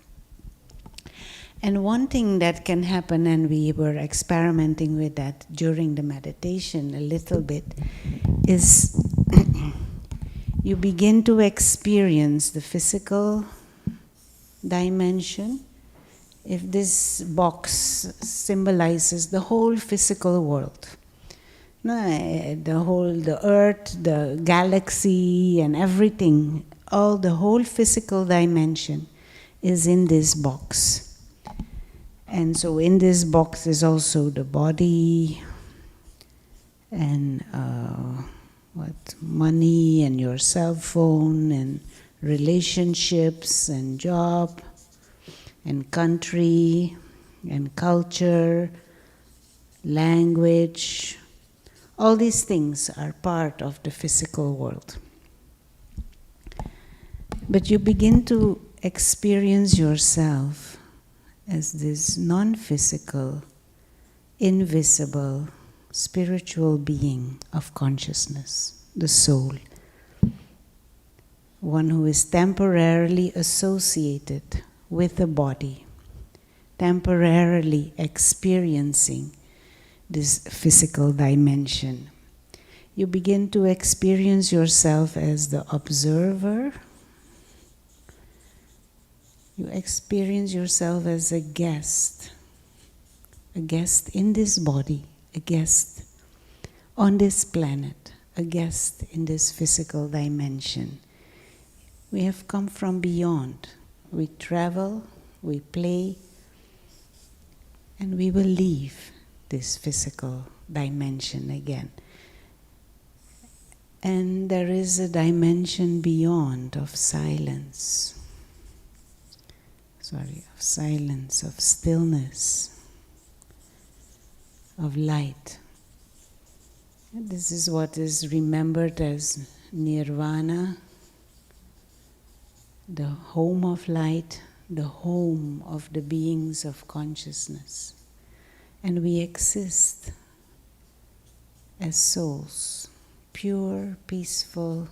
And one thing that can happen, and we were experimenting with that during the meditation a little bit, is you begin to experience the physical dimension. If this box symbolizes the whole physical world, the earth, the galaxy, and everything, the whole physical dimension is in this box. And so in this box is also the body and money and your cell phone and relationships and job and country and culture, language. All these things are part of the physical world. But you begin to experience yourself as this non-physical, invisible, spiritual being of consciousness, the soul. One who is temporarily associated with the body, temporarily experiencing this physical dimension. You begin to experience yourself as the observer. You experience yourself as a guest in this body, a guest on this planet, a guest in this physical dimension. We have come from beyond. We travel, we play, and we will leave this physical dimension again. And there is a dimension beyond of silence. Of silence, of stillness, of light. And this is what is remembered as nirvana, the home of light, the home of the beings of consciousness. And we exist as souls, pure, peaceful,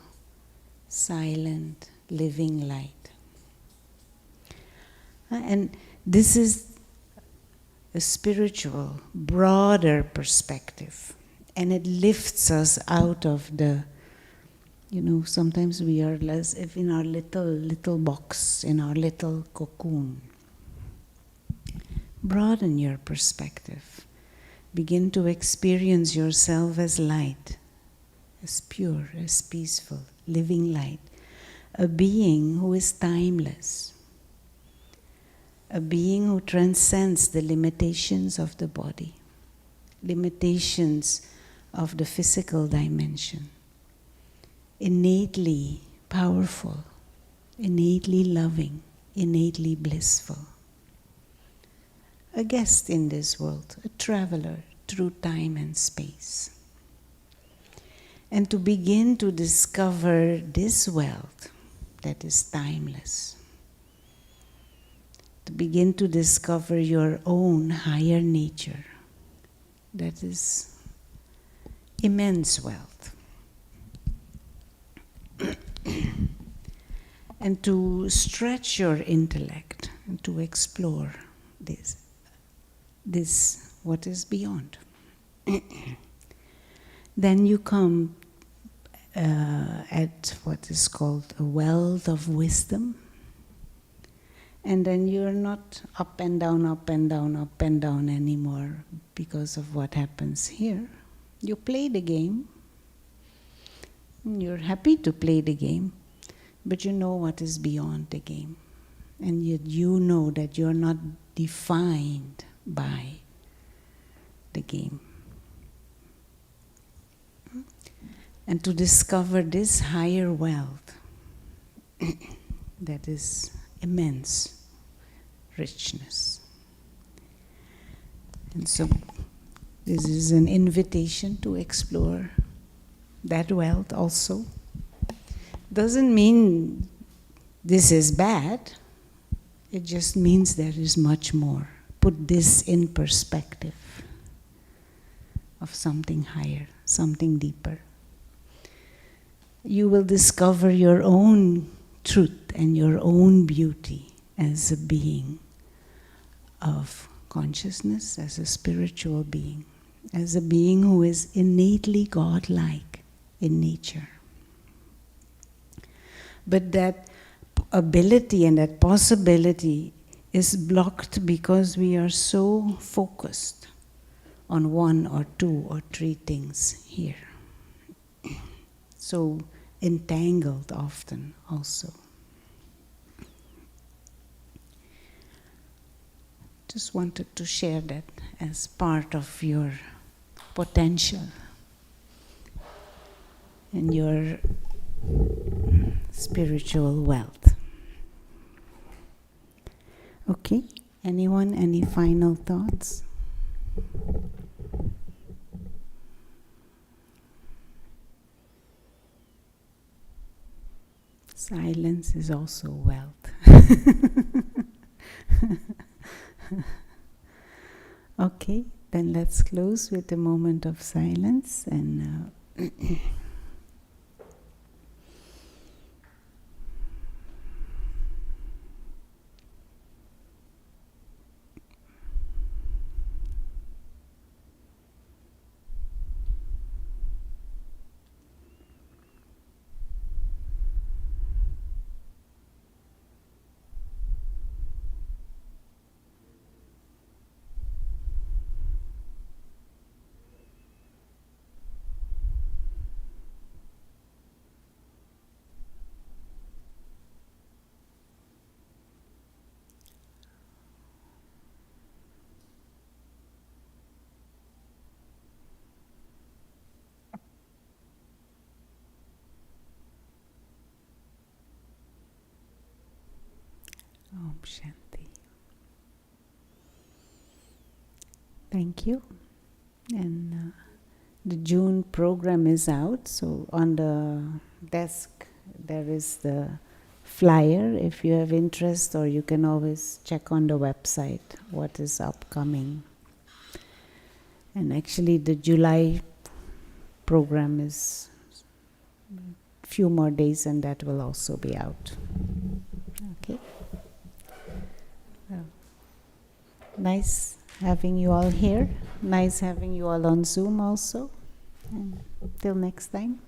silent, living light. And this is a spiritual, broader perspective. And it lifts us out of the, sometimes we are as if in our little box, in our little cocoon. Broaden your perspective. Begin to experience yourself as light, as pure, as peaceful, living light. A being who is timeless. A being who transcends the limitations of the body, limitations of the physical dimension. Innately powerful, innately loving, innately blissful. A guest in this world, a traveler through time and space. And to begin to discover this wealth that is timeless. To begin to discover your own higher nature that is immense wealth. And to stretch your intellect and to explore this what is beyond. Then you come at what is called a wealth of wisdom. And then you're not up and down, up and down, up and down anymore because of what happens here. You play the game. You're happy to play the game, but you know what is beyond the game. And yet you know that you're not defined by the game. And to discover this higher wealth that is immense richness. And so this is an invitation to explore that wealth also. Doesn't mean this is bad. It just means there is much more. Put this in perspective of something higher, something deeper. You will discover your own truth and your own beauty as a being of consciousness, as a spiritual being, as a being who is innately godlike in nature. But that ability and that possibility is blocked because we are so focused on one or two or three things here. So entangled often also. Just wanted to share that as part of your potential and your spiritual wealth. Okay, anyone, any final thoughts? Silence is also wealth. Okay, then let's close with a moment of silence and Om Shanti. Thank you. And the June program is out, so on the desk there is the flyer if you have interest, or you can always check on the website what is upcoming. And actually the July program is a few more days and that will also be out. Okay. Well, nice having you all here. Nice having you all on Zoom also. And till next time.